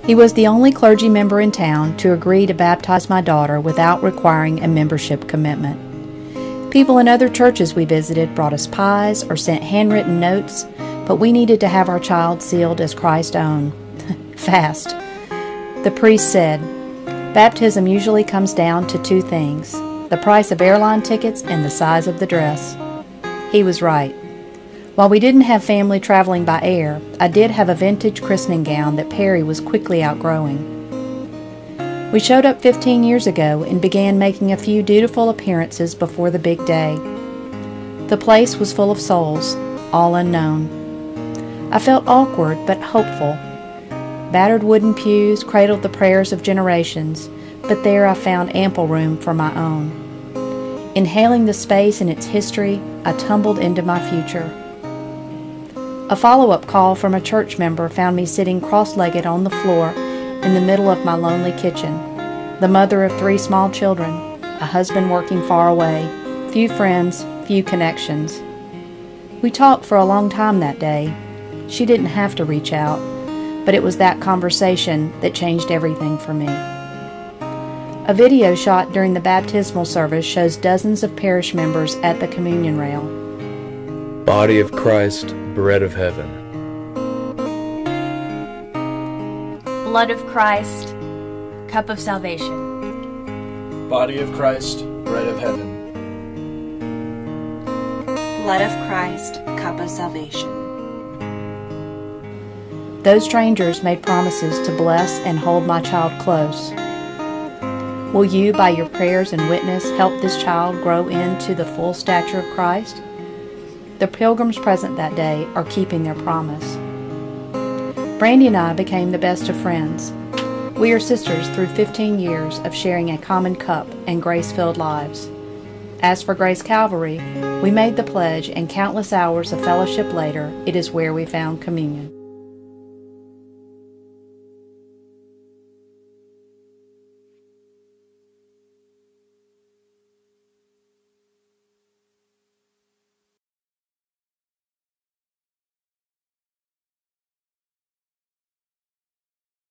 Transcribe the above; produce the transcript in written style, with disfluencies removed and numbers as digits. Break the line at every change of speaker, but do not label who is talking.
He was the only clergy member in town to agree to baptize my daughter without requiring a membership commitment. People in other churches we visited brought us pies or sent handwritten notes, but we needed to have our child sealed as Christ's own. Fast. The priest said, "Baptism usually comes down to two things, the price of airline tickets and the size of the dress." He was right. While we didn't have family traveling by air, I did have a vintage christening gown that Perry was quickly outgrowing. We showed up 15 years ago and began making a few dutiful appearances before the big day. The place was full of souls, all unknown. I felt awkward but hopeful. Battered wooden pews cradled the prayers of generations, but there I found ample room for my own. Inhaling the space and its history, I tumbled into my future. A follow-up call from a church member found me sitting cross-legged on the floor in the middle of my lonely kitchen, the mother of 3 small children, a husband working far away, few friends, few connections. We talked for a long time that day. She didn't have to reach out, but it was that conversation that changed everything for me. A video shot during the baptismal service shows dozens of parish members at the communion rail.
Body of Christ, bread of heaven.
Blood of Christ, cup of salvation.
Body of Christ, bread of heaven.
Blood of Christ, cup of salvation.
Those strangers made promises to bless and hold my child close. Will you, by your prayers and witness, help this child grow into the full stature of Christ? The pilgrims present that day are keeping their promise. Brandy and I became the best of friends. We are sisters through 15 years of sharing a common cup and grace-filled lives. As for Grace Calvary, we made the pledge, and countless hours of fellowship later, it is where we found communion.